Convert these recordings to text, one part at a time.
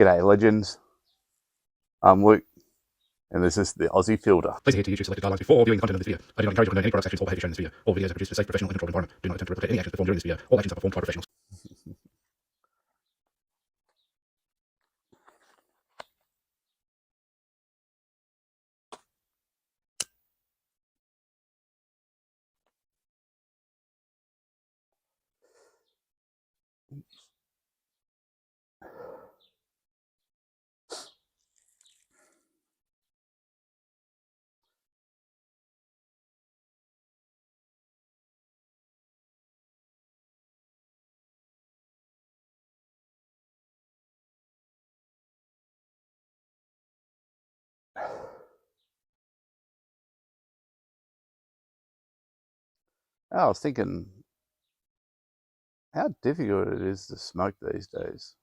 G'day legends, I'm Luke and this is the Aussie filter. Please adhere to YouTube selected guidelines before viewing the content of this video. I do not encourage or condone any product actions or behavior shown in this video. All videos are produced in a safe, professional and controlled environment. Do not attempt to replicate any actions performed during this video. All actions are performed by professionals. I was thinking how difficult it is to smoke these days.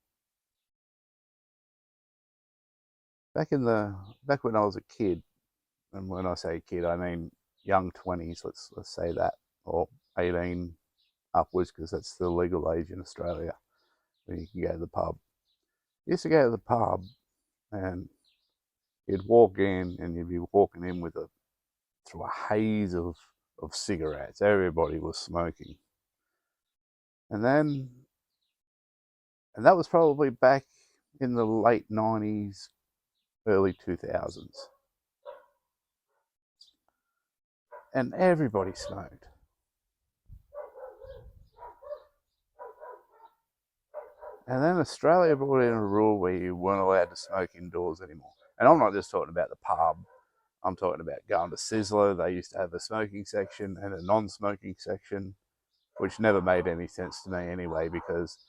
Back when I was a kid, and when I say kid I mean young 20s, let's say that, or 18 upwards, because that's the legal age in Australia when you can go to the pub. You used to go to the pub and you'd walk in and you'd be walking in with through a haze of cigarettes. Everybody was smoking. And that was probably back in the late 90s, early 2000s. And everybody smoked. And then Australia brought in a rule where you weren't allowed to smoke indoors anymore. And I'm not just talking about the pub. I'm talking about going to Sizzler. They used to have a smoking section and a non-smoking section, which never made any sense to me anyway, because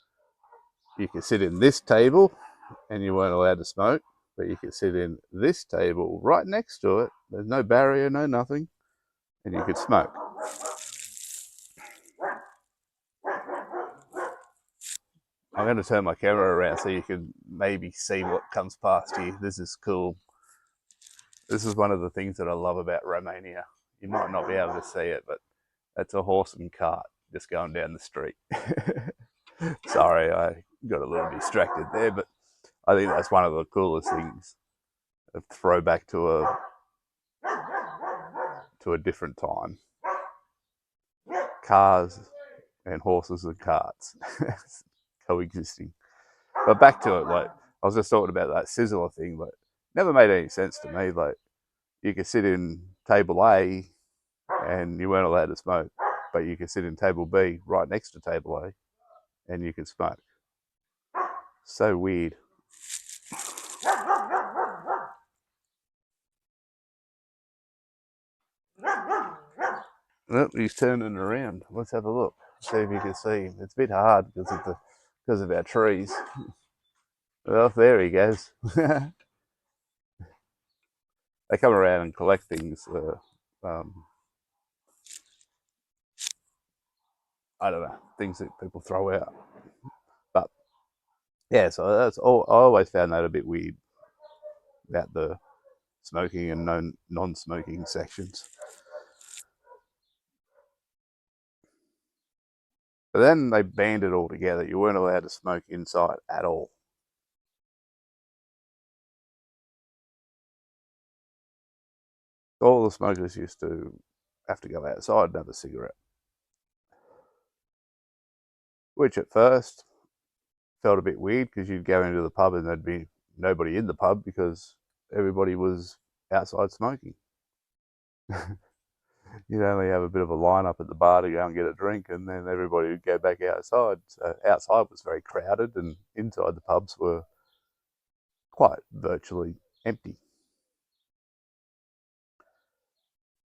you could sit in this table and you weren't allowed to smoke, but you could sit in this table right next to it. There's no barrier, no nothing, and you could smoke. I'm going to turn my camera around so you can maybe see what comes past you. This is cool. This is one of the things that I love about Romania. You might not be able to see it, but that's a horse and cart just going down the street. Sorry, I got a little distracted there, but I think that's one of the coolest things. A throwback to a different time. Cars and horses and carts coexisting. But back to it, like I was just talking about that Sizzler thing, like never made any sense to me. Like you could sit in table A and you weren't allowed to smoke, but you could sit in table B right next to table A and you could smoke. So weird. Oh, he's turning around. Let's have a look. See if you can see. It's a bit hard because of our trees. Well, there he goes. They come around and collect things. I don't know, things that people throw out. But yeah, so that's all. I always found that a bit weird about the smoking and non-smoking sections. But then they banned it altogether. You weren't allowed to smoke inside at all. All the smokers used to have to go outside and have a cigarette, which at first felt a bit weird because you'd go into the pub and there'd be nobody in the pub because everybody was outside smoking. You'd only have a bit of a line up at the bar to go and get a drink, and then everybody would go back outside. So outside was very crowded, and inside the pubs were quite virtually empty.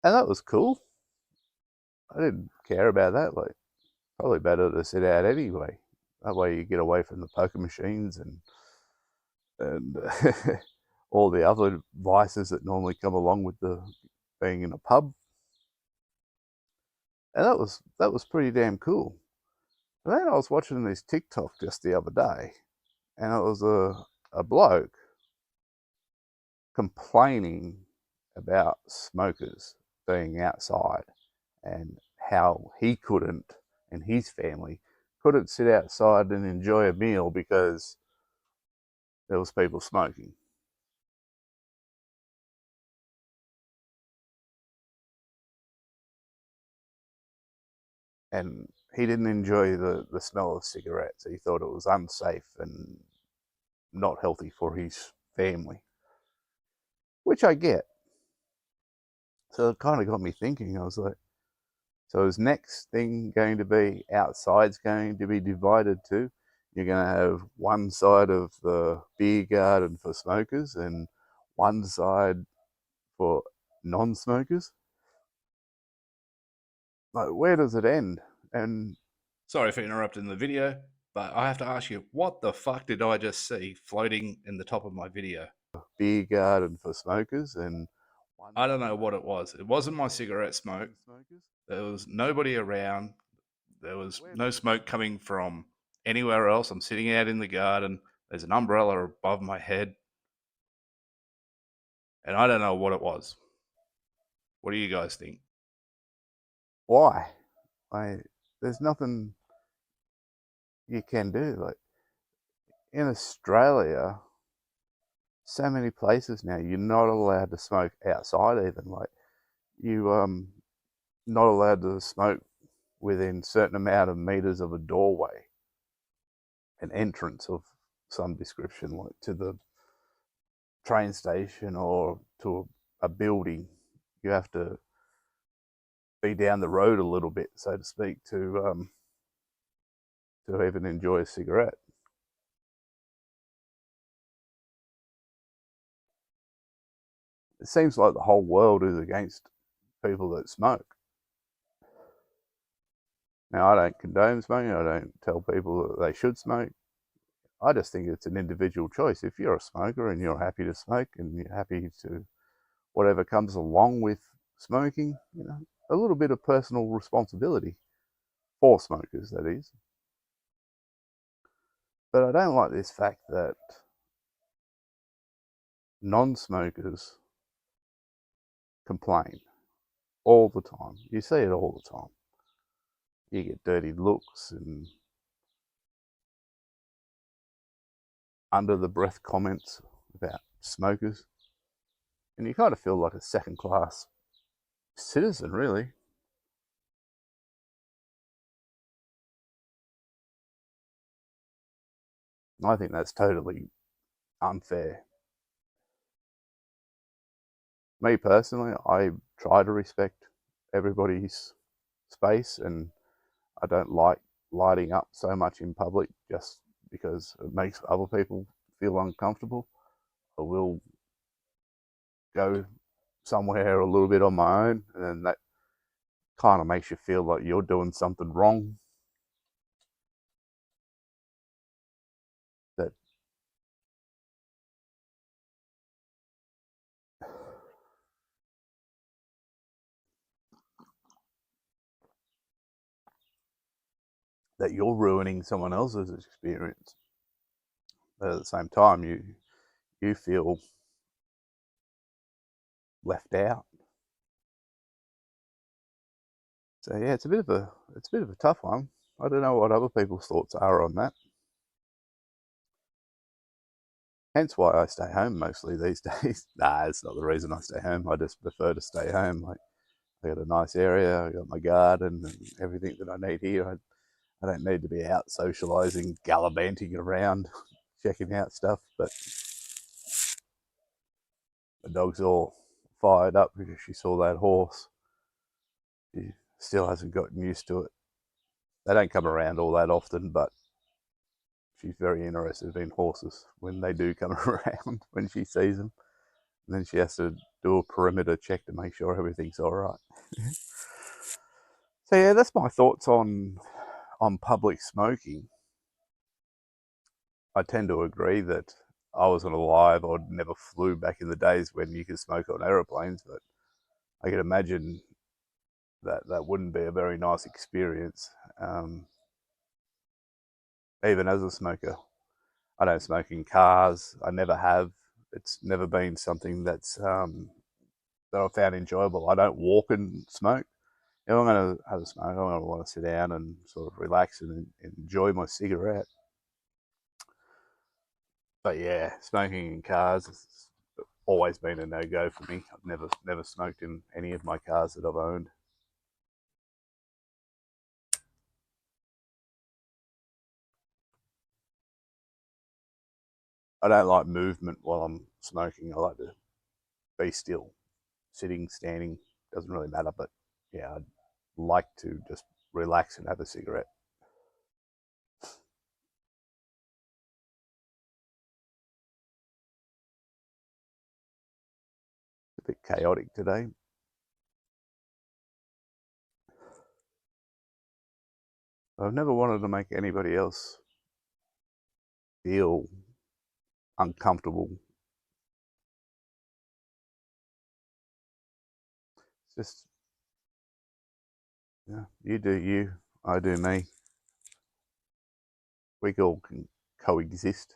And that was cool. I didn't care about that. Like, probably better to sit out anyway. That way you get away from the poker machines and all the other vices that normally come along with being in a pub. And that was pretty damn cool. And then I was watching this TikTok just the other day, and it was a bloke complaining about smokers being outside and how he couldn't, and his family couldn't sit outside and enjoy a meal because there was people smoking. And he didn't enjoy the smell of cigarettes. He thought it was unsafe and not healthy for his family, which I get. So it kind of got me thinking. I was like, so is next thing going to be outside's going to be divided too? You're going to have one side of the beer garden for smokers and one side for non-smokers. Like, where does it end? And Sorry for interrupting the video, but I have to ask you, what the fuck did I just see floating in the top of my video? beer garden for smokers and one I don't know side what it was. It wasn't my cigarette for smoke. non-smokers. There was nobody around. There Like, was where no does it smoke end? coming from anywhere else. I'm sitting out in the garden. There's an umbrella above my head, and I don't know what it was. What do you guys think? Why? Like, there's nothing you can do. Like in Australia, so many places now you're not allowed to smoke outside. Even like you not allowed to smoke within certain amount of meters of a doorway, an entrance of some description, like to the train station or to a building. You have to be down the road a little bit, so to speak, to even enjoy a cigarette. It seems like the whole world is against people that smoke. Now, I don't condone smoking. I don't tell people that they should smoke. I just think it's an individual choice. If you're a smoker and you're happy to smoke and you're happy to whatever comes along with smoking, a little bit of personal responsibility for smokers, that is. But I don't like this fact that non-smokers complain all the time. You see it all the time. You get dirty looks and under the breath comments about smokers, and you kind of feel like a second class citizen, really. I think that's totally unfair. Me personally, I try to respect everybody's space, and I don't like lighting up so much in public just because it makes other people feel uncomfortable. I will go somewhere a little bit on my own, and that kind of makes you feel like you're doing something wrong. That that you're ruining someone else's experience. But at the same time, you feel left out. So yeah, it's a bit of a tough one. I don't know what other people's thoughts are on that. Hence why I stay home mostly these days. Nah, it's not the reason I stay home. I just prefer to stay home. Like, I got a nice area, I got my garden and everything that I need here. I don't need to be out socialising, gallivanting around, checking out stuff. But the dog's all fired up because she saw that horse. She still hasn't gotten used to it. They don't come around all that often, but she's very interested in horses when they do come around, when she sees them. And then she has to do a perimeter check to make sure everything's all right. So yeah, that's my thoughts on public smoking. I tend to agree that I wasn't alive or never flew back in the days when you could smoke on aeroplanes, but I can imagine that that wouldn't be a very nice experience. Um, Even as a smoker, I don't smoke in cars. I never have. It's never been something that I found enjoyable. I don't walk and smoke. If I'm going to have a smoke, I'm going to want to sit down and sort of relax and enjoy my cigarette. But yeah, smoking in cars has always been a no go for me. I've never smoked in any of my cars that I've owned. I don't like movement while I'm smoking. I like to be still. Sitting, standing, doesn't really matter. But yeah, I'd like to just relax and have a cigarette. A bit chaotic today. I've never wanted to make anybody else feel uncomfortable. It's just, yeah, you do you, I do me. We all can coexist.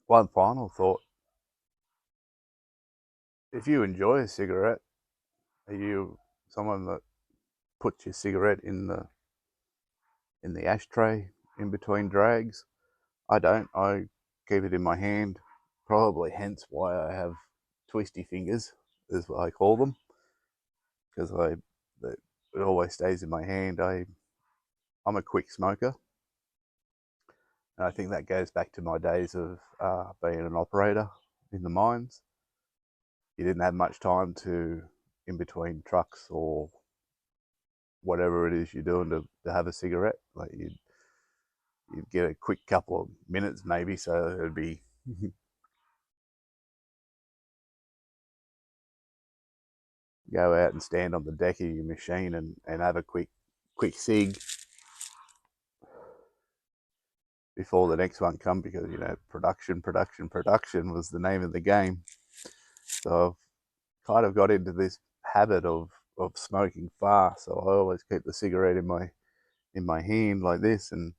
One final thought: if you enjoy a cigarette, are you someone that puts your cigarette in the ashtray in between drags? I don't. I keep it in my hand. Probably hence why I have twisty fingers, is what I call them, because it always stays in my hand. I'm a quick smoker, and I think that goes back to my days of being an operator in the mines. You didn't have much time to, in between trucks or whatever it is you're doing, to have a cigarette. Like you'd get a quick couple of minutes maybe, so it'd be go out and stand on the deck of your machine and have a quick cig before the next one come, because production was the name of the game. So I've kind of got into this habit of smoking fast. So I always keep the cigarette in my hand like this, and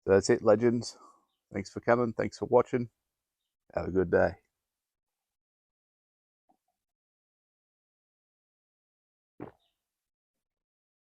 so that's it, legends. Thanks for coming. Thanks for watching. Have a good day.